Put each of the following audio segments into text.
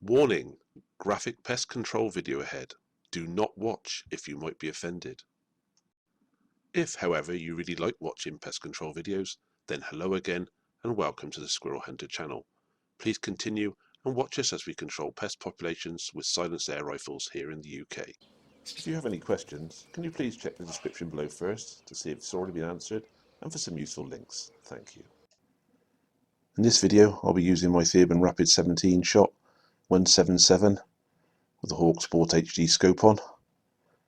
Warning: graphic pest control video ahead. Do not watch if you might be offended. If, however, you really like watching pest control videos, then hello again and welcome to the Squirrel Hunter channel. Please continue and watch us as we control pest populations with silenced air rifles here in the UK. If you have any questions, can you please check the description below first to see if it's already been answered and for some useful links. Thank you. In this video I'll be using my Theban Rapid 17 shot 177 with the Hawk Sport HD scope on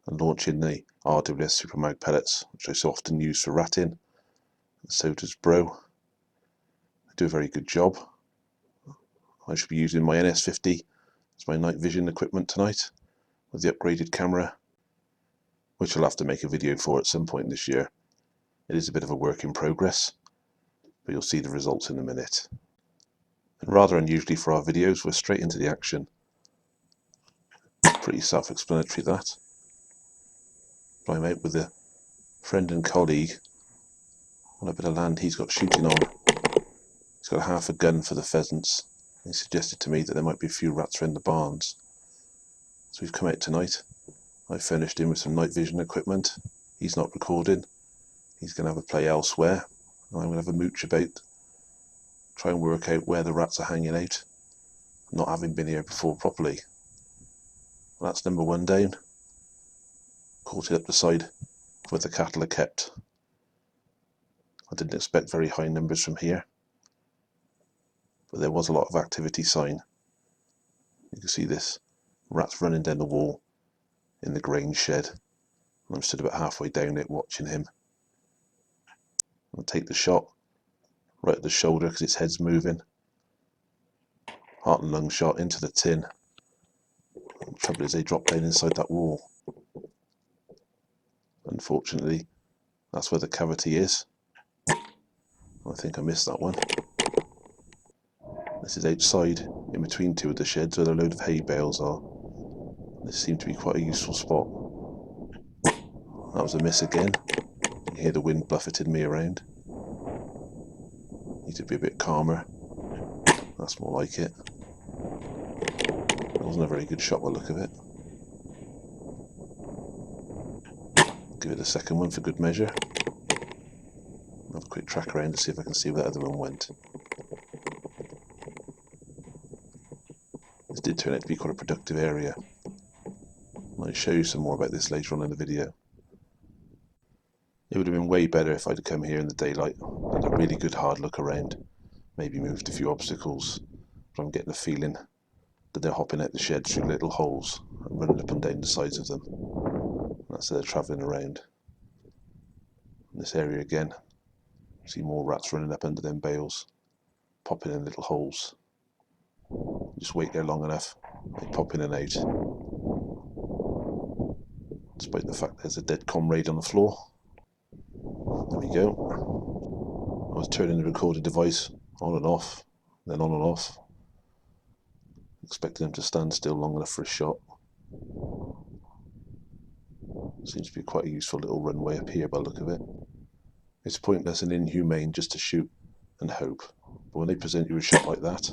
and launching the RWS Super Mag pellets, which I so often use for ratting, and so does Bro. They do a very good job. I should be using my NS50 as my night vision equipment tonight with the upgraded camera, which I'll have to make a video for at some point this year. It is a bit of a work in progress, but you'll see the results in a minute. And rather unusually for our videos, we're straight into the action. Pretty self-explanatory that. But I'm out with a friend and colleague on a bit of land he's got shooting on. He's got half a gun for the pheasants. He suggested to me that there might be a few rats around the barns. So we've come out tonight. I furnished him with some night vision equipment. He's not recording. He's going to have a play elsewhere. And I'm going to have a mooch about, try and work out where the rats are hanging out, not having been here before properly. Well, that's number one down. Caught it up the side where the cattle are kept. I didn't expect very high numbers from here, but there was a lot of activity sign. You can see this rat's running down the wall in the grain shed, and I'm stood about halfway down it watching him. I'll take the shot right at the shoulder because its head's moving. Heart and lung shot into the tin. The trouble is they drop down inside that wall. Unfortunately, that's where the cavity is. I think I missed that one. This is outside, in between two of the sheds where a load of hay bales are. This seemed to be quite a useful spot. That was a miss again. You can hear the wind buffeting me around. Need to be a bit calmer. That's more like it. That wasn't a very good shot by the look of it. Give it a second one for good measure. Have a quick track around to see if I can see where the other one went. This did turn out to be quite a productive area. I'll show you some more about this later on in the video. It would have been way better if I'd come here in the daylight and a really good hard look around, maybe moved a few obstacles, but I'm getting the feeling that they're hopping out the sheds through little holes and running up and down the sides of them. That's how they're travelling around. In this area again, see more rats running up under them bales, popping in little holes. Just wait there long enough, they pop in and out. Despite the fact there's a dead comrade on the floor. There we go. I was turning the recording device on and off, then on and off, expecting him to stand still long enough for a shot. Seems to be quite a useful little runway up here by the look of it. It's pointless and inhumane just to shoot and hope, but when they present you a shot like that,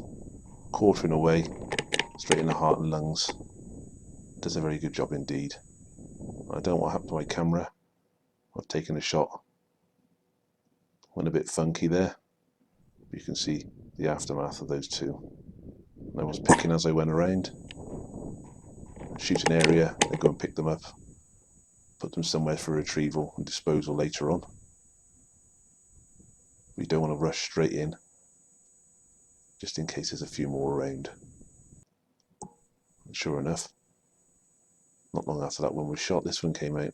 quartering away, straight in the heart and lungs, it does a very good job indeed. I don't know what happened to my camera. I've taken a shot. Went a bit funky there. You can see the aftermath of those two. I was picking as I went around. Shoot an area, then go and pick them up. Put them somewhere for retrieval and disposal later on. We don't want to rush straight in, just in case there's a few more around. And sure enough, not long after that one was shot, this one came out.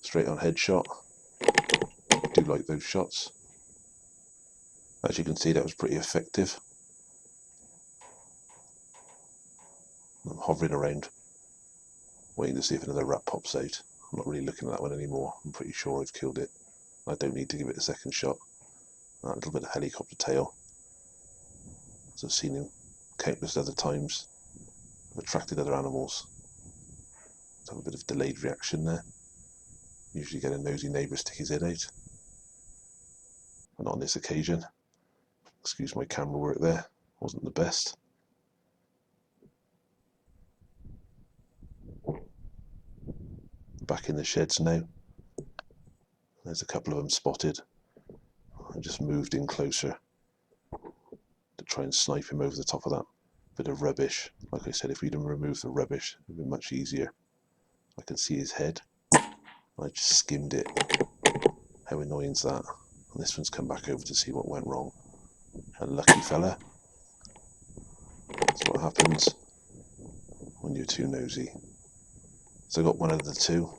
Straight on headshot. I do like those shots. As you can see, that was pretty effective. I'm hovering around, waiting to see if another rat pops out. I'm not really looking at that one anymore. I'm pretty sure I've killed it. I don't need to give it a second shot. That little bit of helicopter tail, as I've seen him countless other times, have attracted other animals. Let's have a bit of delayed reaction there. Usually get a nosy neighbour stick his head out, but not on this occasion. Excuse my camera work there, wasn't the best. back in the sheds now. There's a couple of them spotted. I just moved in closer to try and snipe him over the top of that bit of rubbish. Like I said, if we'd removed the rubbish, it would be much easier. I can see his head. I just skimmed it. How annoying is that? And this one's come back over to see what went wrong. Unlucky fella. That's what happens when you're too nosy. So I got one of the two.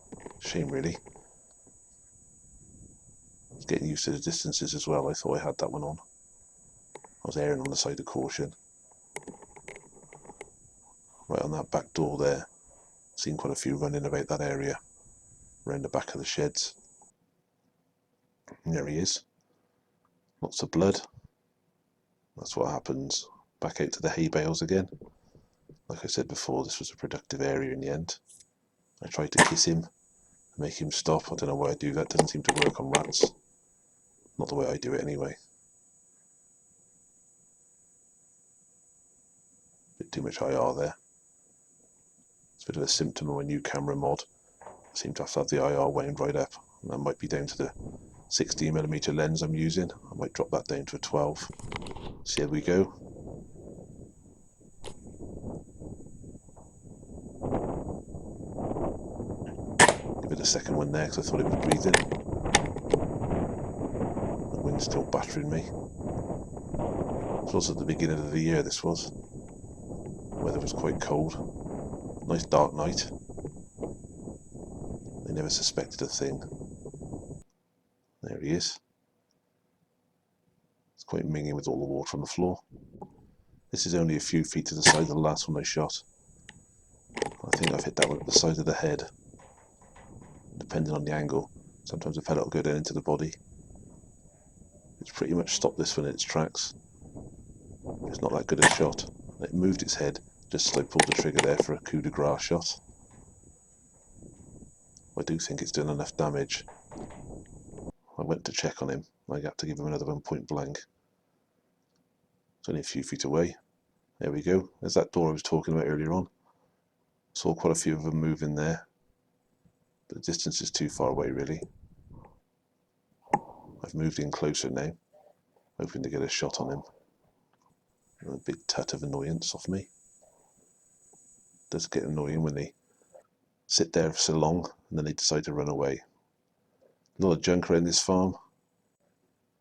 Shame really. I was getting used to the distances as well. I thought I had that one on. I was erring on the side of caution. Right on that back door there. Seen quite a few running about that area. Around the back of the sheds. And there he is. Lots of blood. That's what happens. Back out to the hay bales again. Like I said before, this was a productive area in the end. I tried to kiss him, make him stop. I don't know why I do that. Doesn't seem to work on rats. Not the way I do it anyway. Bit too much IR there. It's a bit of a symptom of a new camera mod. I seem to have the IR wound right up. And that might be down to the 16mm lens I'm using. I might drop that down to a 12. So here we go. Give it a second one there because I thought it was breathing. The wind's still battering me. This was at the beginning of the year, this was. The weather was quite cold. Nice dark night. They never suspected a thing. There he is. It's quite minging with all the water on the floor. This is only a few feet to the side of the last one I shot. I think I've hit that one at the side of the head. Depending on the angle. Sometimes the pellet will go down into the body. It's pretty much stopped this one in its tracks. It's not that good a shot. It moved its head just as I pulled the trigger there for a coup de grace shot. I do think it's done enough damage. I went to check on him. I got to give him another one point blank. It's only a few feet away. There we go. There's that door I was talking about earlier on. Saw quite a few of them move in there. But the distance is too far away really. I've moved in closer now, hoping to get a shot on him. A big tut of annoyance off me. It does get annoying when they sit there for so long and then they decide to run away. A lot of junk around this farm,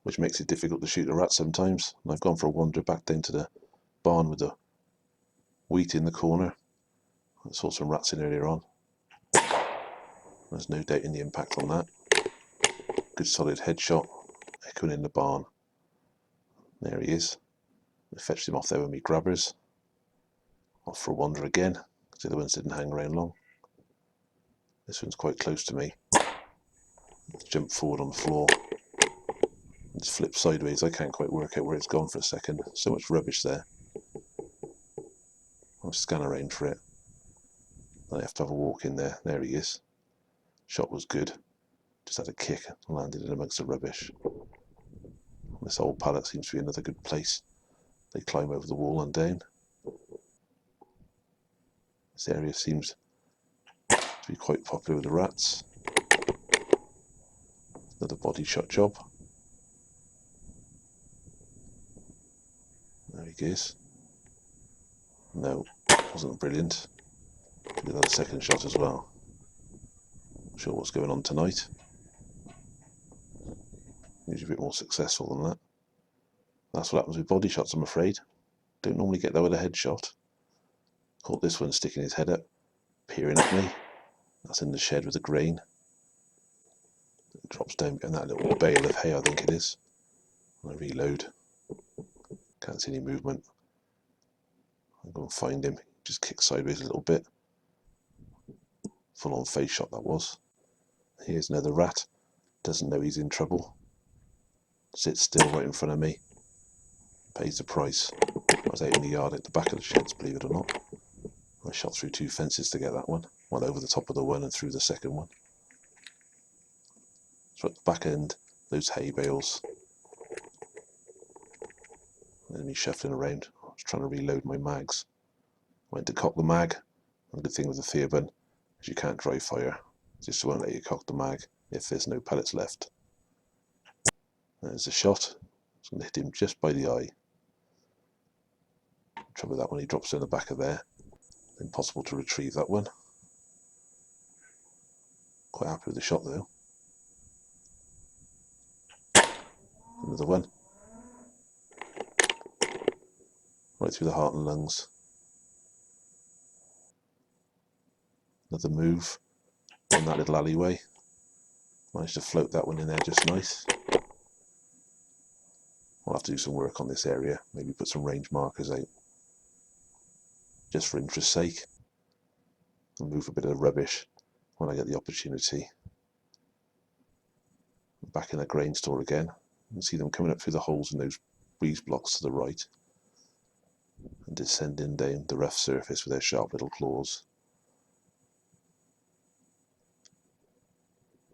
which makes it difficult to shoot a rat sometimes. And I've gone for a wander back down to the barn with the wheat in the corner. I saw some rats in earlier on. There's no doubt in the impact on that. Good solid headshot, echoing in the barn. There he is. I fetched him off there with me grabbers. Off for a wander again, because the other ones didn't hang around long. This one's quite close to me. Jump forward on the floor. It's flipped sideways. I can't quite work out where it's gone for a second. So much rubbish there. I'll scan around for it. I have to have a walk in there. There he is. Shot was good. Just had a kick and landed in amongst the rubbish. This old pallet seems to be another good place. They climb over the wall and down. This area seems to be quite popular with the rats. Another body shot job. There he goes. No, wasn't brilliant. Did that a second shot as well. Not sure what's going on tonight. Usually a bit more successful than that. That's what happens with body shots, I'm afraid. Don't normally get that with a headshot. Caught this one sticking his head up, peering at me. That's in the shed with the grain. It drops down behind that little bale of hay, I think it is. I reload. Can't see any movement. I'll go and find him. Just kick sideways a little bit. Full on face shot that was. Here's another rat. Doesn't know he's in trouble. Sits still right in front of me. Pays the price. I was out in the yard at the back of the sheds, believe it or not. I shot through 2 fences to get that one. One over the top of the one and through the second one. So at the back end, those hay bales. And me shuffling around. I was trying to reload my mags. Went to cock the mag. And the good thing with the Theoban is you can't dry fire. Just won't let you cock the mag if there's no pellets left. There's a shot. It's going to hit him just by the eye. Trouble with that one, he drops in the back of there. Impossible to retrieve that one. Quite happy with the shot though. Another one. Right through the heart and lungs. Another move in that little alleyway. Managed to float that one in there just nice. I'll have to do some work on this area. Maybe put some range markers out. Just for interest's sake. And move a bit of rubbish when I get the opportunity. Back in the grain store again. You can see them coming up through the holes in those breeze blocks to the right. And descending down the rough surface with their sharp little claws.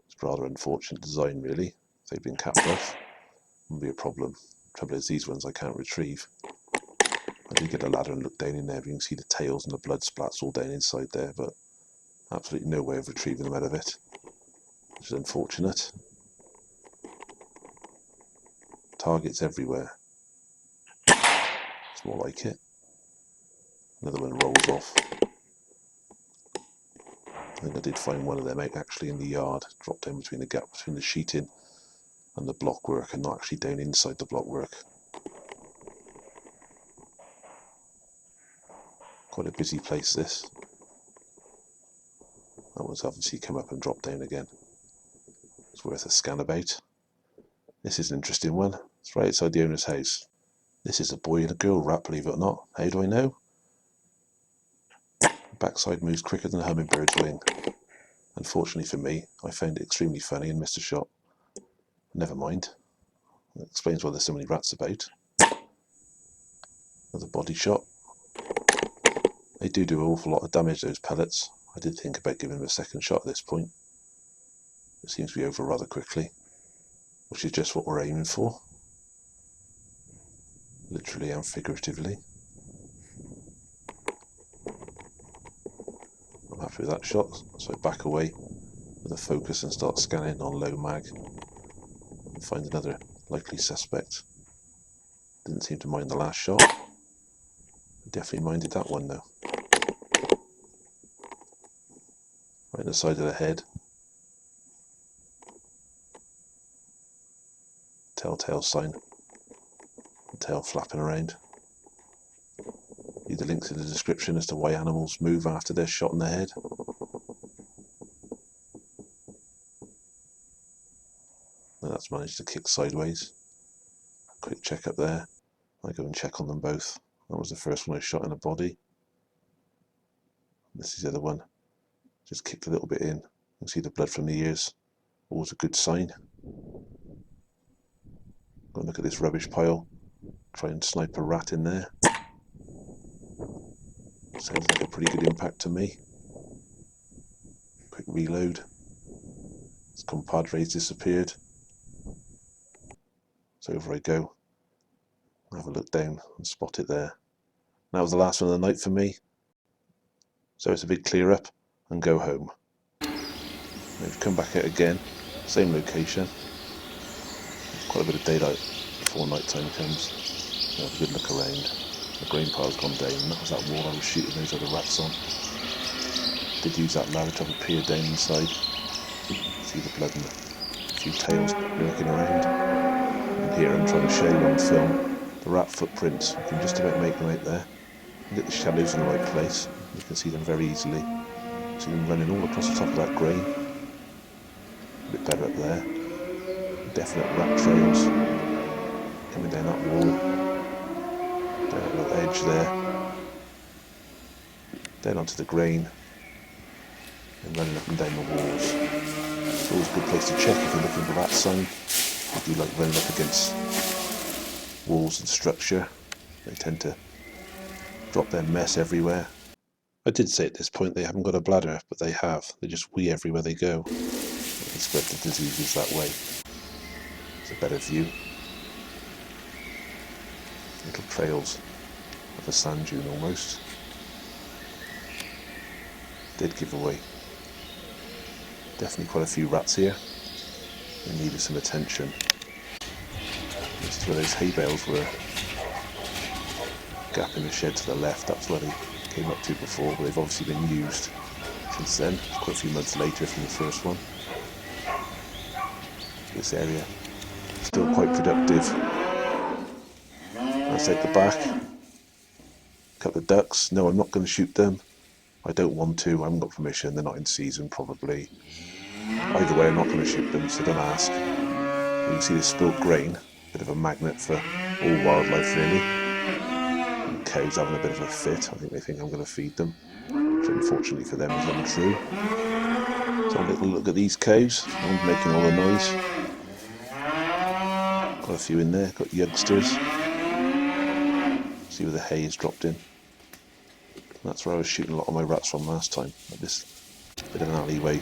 It's rather unfortunate design really. If they've been capped off, wouldn't be a problem. Trouble is these ones I can't retrieve. I did get a ladder and look down in there, but you can see the tails and the blood splats all down inside there, but absolutely no way of retrieving them out of it, which is unfortunate. Targets everywhere. It's more like it. Another one rolls off. I think I did find one of them out actually in the yard, dropped down between the gap between the sheeting and the block work, and not actually down inside the block work. Quite a busy place this. That one's obviously come up and dropped down again. It's worth a scan about. This is an interesting one. It's right outside the owner's house. This is a boy and a girl rat, believe it or not. How do I know? Backside moves quicker than a hummingbird's wing. Unfortunately for me, I found it extremely funny and missed a shot. Never mind. That explains why there's so many rats about. Another body shot. They do an awful lot of damage, those pellets. I did think about giving them a second shot at this point. It seems to be over rather quickly, which is just what we're aiming for. Literally and figuratively. I'm happy with that shot, so I back away with a focus and start scanning on low mag and find another likely suspect. Didn't seem to mind the last shot. Definitely minded that one though. Right in the side of the head. Telltale sign. The tail flapping around. Leave the links in the description as to why animals move after they're shot in the head. And that's managed to kick sideways. Quick check up there. I go and check on them both. That was the first one I shot in the body. This is the other one. Just kicked a little bit in. You can see the blood from the ears. Always a good sign. Go and look at this rubbish pile. Try and snipe a rat in there. Sounds like a pretty good impact to me. Quick reload. His compadre's disappeared. So over I go. Have a look down and spot it there. That was the last one of the night for me. So it's a big clear up and go home. We've come back out again, same location. Quite a bit of daylight before night time comes. Have a good look around. The grain pile's gone down, and that was that wall I was shooting those other rats on. Did use that ladder to have a peer down inside. See the blood and a few tails lurking around. And here I'm trying to show you on film the rat footprints. You can just about make them out there. You get the shadows in the right place. You can see them very easily. See them running all across the top of that grain. A bit better up there. Definite rat trails coming down that wall. Down that little edge there. Down onto the grain. And running up and down the walls. It's always a good place to check if you're looking for rat sign. If you like running up against walls and structure, they tend to drop their mess everywhere. I did say at this point they haven't got a bladder, but they have. They just wee everywhere they go. They spread the diseases that way. It's a better view. Little trails of a sand dune almost. Did give away Definitely quite a few rats here. They needed some attention. This is where those hay bales were. Gap in the shed to the left, that's where they came up to before, but they've obviously been used since then. It's quite a few months later from the first one. This area still quite productive. That's out the back. A couple of ducks. No, I'm not going to shoot them. I don't want to. I haven't got permission. They're not in season, probably. Either way, I'm not going to shoot them, so don't ask. You can see this spilt grain. Bit of a magnet for all wildlife, really. And cows having a bit of a fit. I think they think I'm going to feed them, which unfortunately for them is untrue. So a little look at these cows. One's making all the noise. Got a few in there. Got youngsters. See where the hay is dropped in. And that's where I was shooting a lot of my rats from last time. At this bit of an alleyway.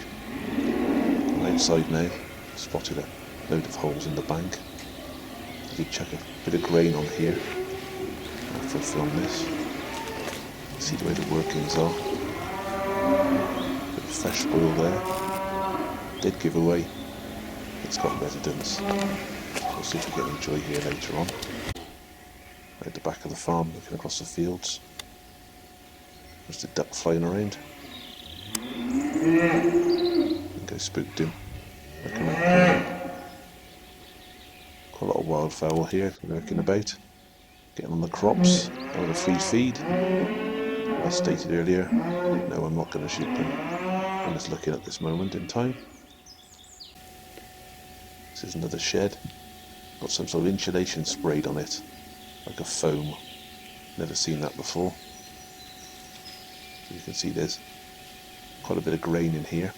I'm outside now. Spotted a load of holes in the bank. I did chuck a bit of grain on here after I filmed this. See the way the workings are. Bit of fresh oil there. Did give away. It's got residents. We'll see if we get enjoy here later on. At the back of the farm, looking across the fields. There's the duck flying around. I think I spooked him. Quite a lot of wildfowl here lurking about. Getting on the crops. Having a free feed. As stated earlier, no, I'm not going to shoot them. I'm just looking at this moment in time. This is another shed. Got some sort of insulation sprayed on it. Like a foam. Never seen that before. You can see there's quite a bit of grain in here.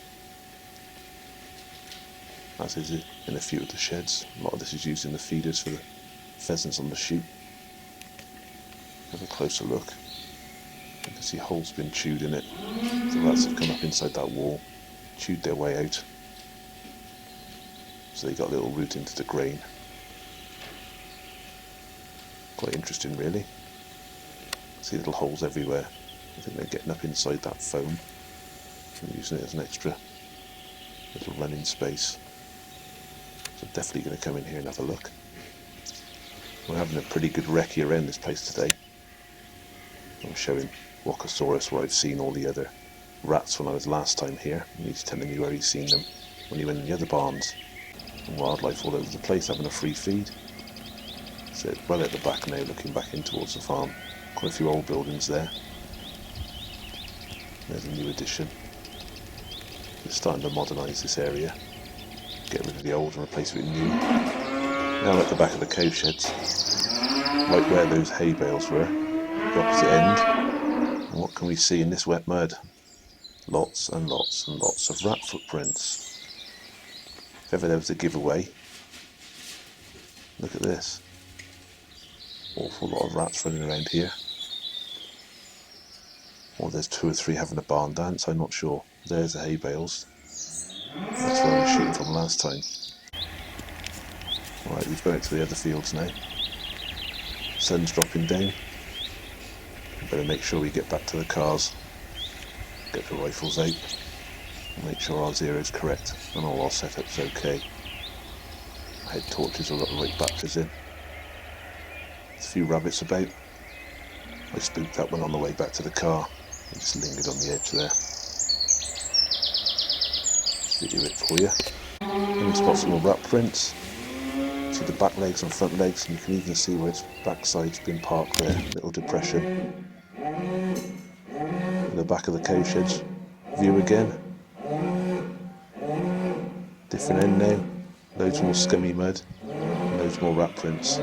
As is it in a few of the sheds. A lot of this is used in the feeders for the pheasants on the shoot. Have a closer look. You can see holes been chewed in it. The rats have come up inside that wall, chewed their way out. So they got a little root into the grain. Quite interesting, really. See little holes everywhere. I think they're getting up inside that foam and using it as an extra little running space. So definitely going to come in here and have a look. We're having a pretty good recce around this place today. I'm showing Wockosaurus where I've seen all the other rats when I was last time here, and he's telling me where he's seen them when he went in the other barns. And wildlife all over the place having a free feed. So well at the back now, looking back in towards the farm. Quite a few old buildings there. There's a new addition. They're starting to modernise this area. Get rid of the old and replace it with new. Now at the back of the cow sheds, right where those hay bales were, the opposite end. And what can we see in this wet mud? Lots and lots and lots of rat footprints. If ever there was a giveaway, look at this. Awful lot of rats running around here. Or there's 2 or 3 having a barn dance, I'm not sure. There's the hay bales. That's where I was shooting from last time. Alright, we've gone out to the other fields now. Sun's dropping down. We better make sure we get back to the cars. Get the rifles out. And make sure our zero's correct and all our setup's okay. Head torches have got the right batteries in. There's a few rabbits about. I spooked that one on the way back to the car. It just lingered on the edge there. Video it for you. And we spot some more rat prints. See the back legs and front legs, and you can even see where its backside's been parked there. Little depression. In the back of the cow sheds. View again. Different end now. Loads more scummy mud. And loads more rat prints.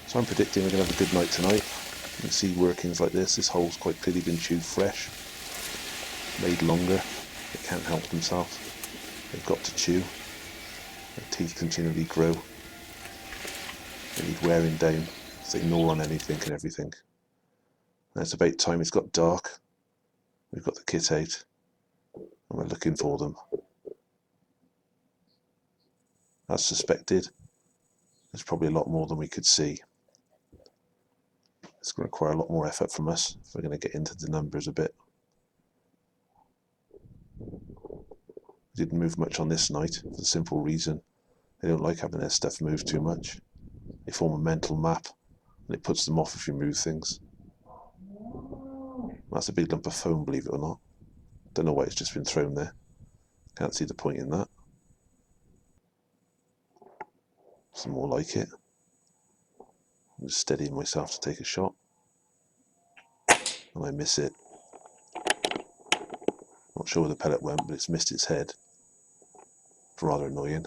So I'm predicting we're going to have a good night tonight. You can see workings like this. This hole's quite clearly been chewed fresh. Made longer. They can't help themselves. They've got to chew. Their teeth continually grow. They need wearing down. So they gnaw on anything and everything. Now it's about time it's got dark. We've got the kit out. And we're looking for them. As suspected, there's probably a lot more than we could see. It's going to require a lot more effort from us if we're going to get into the numbers a bit. Didn't move much on this night for the simple reason they don't like having their stuff moved too much. They form a mental map and it puts them off if you move things. That's a big lump of foam, believe it or not. Don't know why it's just been thrown there. Can't see the point in that. Some more like it. I'm just steadying myself to take a shot. And I miss it. Not sure where the pellet went, but it's missed its head. It's rather annoying.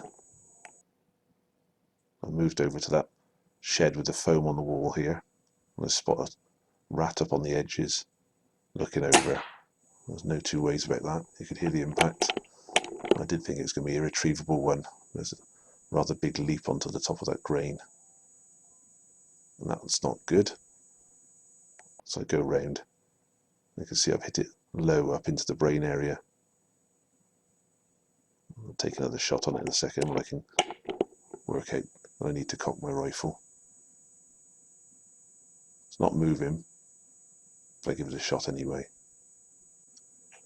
I moved over to that shed with the foam on the wall here. And I spot a rat up on the edges, looking over. There's no two ways about that. You could hear the impact. I did think it was going to be a retrievable one. There's a rather big leap onto the top of that grain. And that's not good. So I go round. You can see I've hit it low up into the brain area. I'll take another shot on it in a second when I can work out that I need to cock my rifle. It's not moving, but I give it a shot anyway.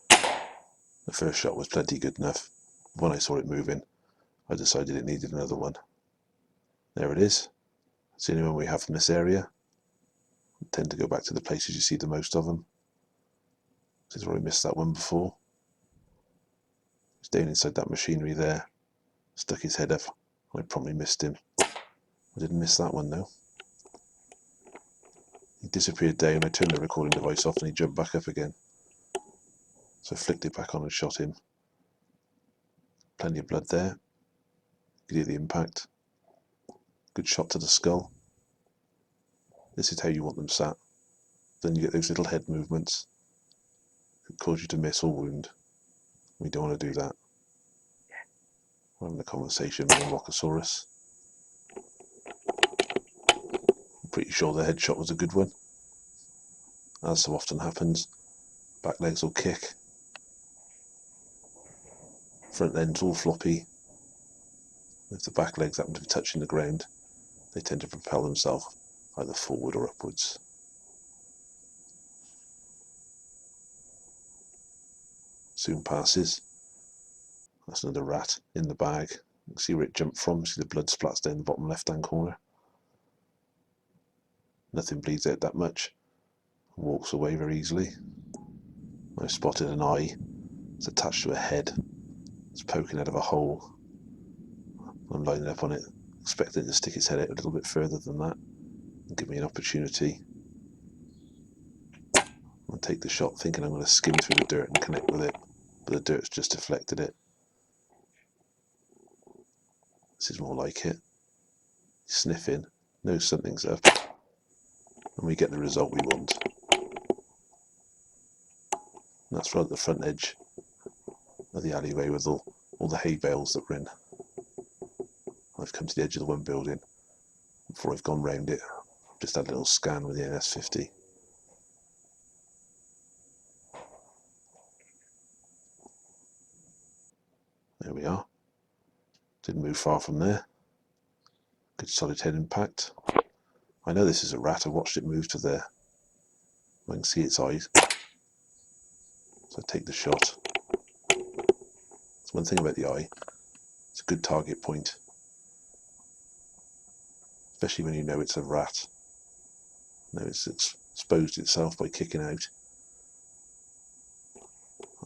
The first shot was plenty good enough. When I saw it moving, I decided it needed another one. There it is. It's the only one we have from this area. I tend to go back to the places you see the most of them. This is where I missed that one before. He's down inside that machinery there. Stuck his head up. I promptly missed him. I didn't miss that one though. He disappeared down. I turned the recording device off and he jumped back up again. So I flicked it back on and shot him. Plenty of blood there. You could hear the impact. Good shot to the skull. This is how you want them sat. Then you get those little head movements. It could cause you to miss or wound. We don't want to do that. We're having a conversation with Wockosaurus. I'm pretty sure the headshot was a good one. As so often happens, back legs will kick. Front end's all floppy. If the back legs happen to be touching the ground, they tend to propel themselves either forward or upwards. Soon passes. That's another rat in the bag. You can see where it jumped from. See the blood splats down the bottom left hand corner. Nothing bleeds out that much. Walks away very easily. I've spotted an eye. It's attached to a head. It's poking out of a hole. I'm lining up on it, expecting it to stick its head out a little bit further than that and give me an opportunity. I'll take the shot thinking I'm going to skim through the dirt and connect with it, but the dirt's just deflected it. This is more like it. Sniffing, knows something's up, and we get the result we want. And that's right at the front edge of the alleyway with all the hay bales that were in. I've come to the edge of the one building. Before I've gone round it, I've just had a little scan with the NS50. There we are. Didn't move far from there. Good solid head impact. I know this is a rat. I watched it move to there. I can see its eyes. So I take the shot. That's one thing about the eye. It's a good target point. Especially when you know it's a rat. Now it's exposed itself by kicking out.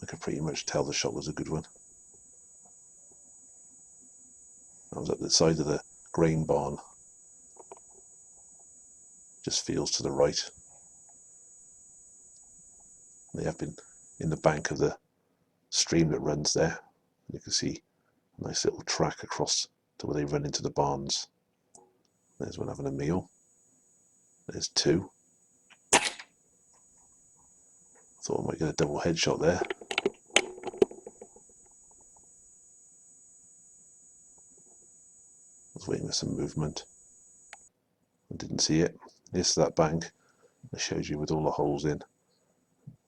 I could pretty much tell the shot was a good one. I was at the side of the grain barn. Just feels to the right. They have been in the bank of the stream that runs there. You can see a nice little track across to where they run into the barns. There's one having a meal. There's two. Thought I might get a double headshot there. I was waiting for some movement. I didn't see it. This is that bank that shows you with all the holes in,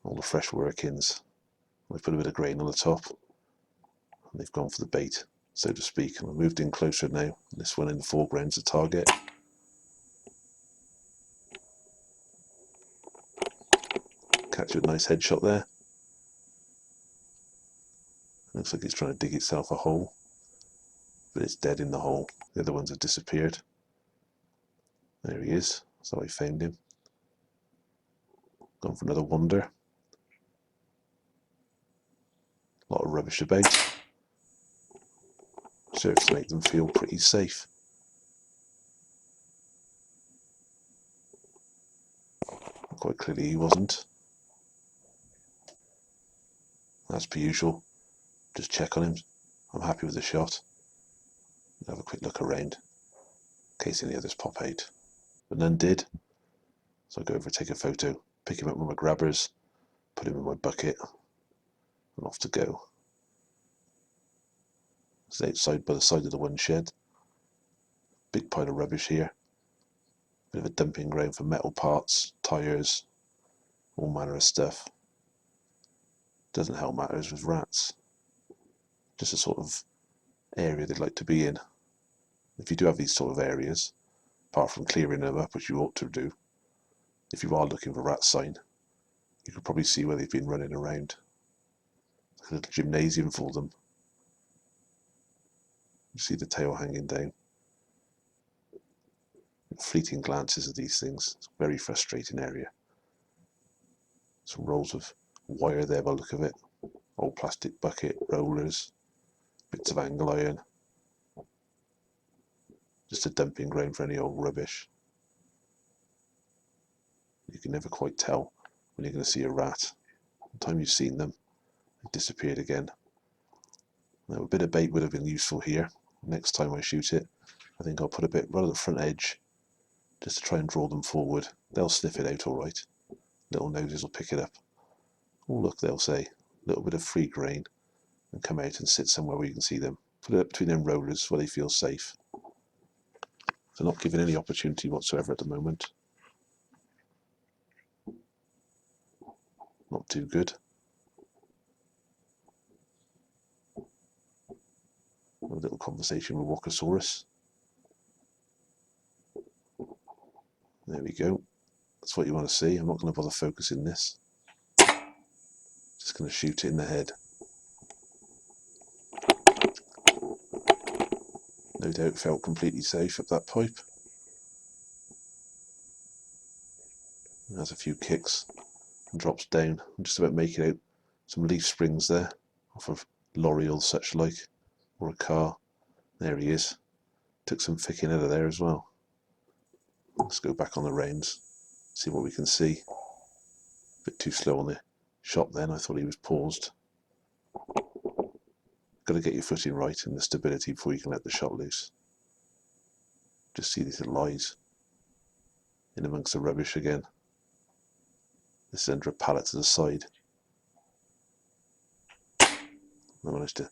all the fresh workings. I've put a bit of grain on the top, and they've gone for the bait, so to speak. And I've moved in closer now. This one in the foreground's a target. Catch you a nice headshot there. Looks like it's trying to dig itself a hole, but it's dead in the hole. The other ones have disappeared. There he is. So I found him. Gone for another wander. A lot of rubbish about. Serves to make them feel pretty safe. Quite clearly he wasn't. As per usual, just check on him. I'm happy with the shot. Have a quick look around in case any others pop out. But none did. So I go over and take a photo, pick him up with my grabbers, put him in my bucket, and off to go. It's outside by the side of the one shed. Big pile of rubbish here. Bit of a dumping ground for metal parts, tyres, all manner of stuff. Doesn't help matters with rats. Just a sort of area they'd like to be in. If you do have these sort of areas, apart from clearing them up, which you ought to do, if you are looking for rat sign, you can probably see where they've been running around. Like a little gymnasium for them. You see the tail hanging down. Fleeting glances of these things. It's a very frustrating area. Some rolls of wire there by the look of it. Old plastic bucket, rollers, bits of angle iron. Just a dumping ground for any old rubbish. You can never quite tell when you're going to see a rat. By the time you've seen them, they've disappeared again. Now a bit of bait would have been useful here. Next time I shoot it, I think I'll put a bit right at the front edge, just to try and draw them forward. They'll sniff it out all right. Little noses will pick it up. Oh look, they'll say, a little bit of free grain, and come out and sit somewhere where you can see them. Put it up between them rollers where they feel safe. They're not given any opportunity whatsoever at the moment. Not too good. A little conversation with Wockosaurus. There we go. That's what you want to see. I'm not going to bother focusing this. Just going to shoot it in the head. No doubt felt completely safe up that pipe. Has a few kicks and drops down. I'm just about making out some leaf springs there off of lorry or such like, or a car. There he is. Took some ficking out of there as well. Let's go back on the reins, see what we can see. A bit too slow on the shot then, I thought he was paused. Got to get your footing right and the stability before you can let the shot loose. Just see these little eyes in amongst the rubbish again. This is under a pallet to the side. I managed to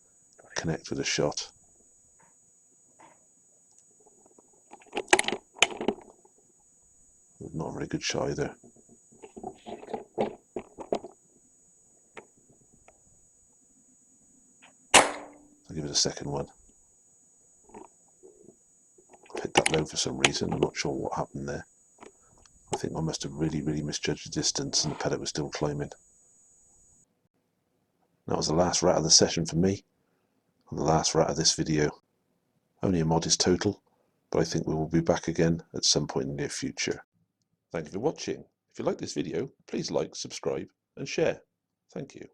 connect with a shot. Not a very good shot either. I'll give it a second one. Hit that low for some reason. I'm not sure what happened there. I think I must have really misjudged the distance and the pellet was still climbing. That was the last rat of the session for me, and the last rat of this video. Only a modest total, but I think we will be back again at some point in the near future. Thank you for watching. If you like this video, please like, subscribe and share. Thank you.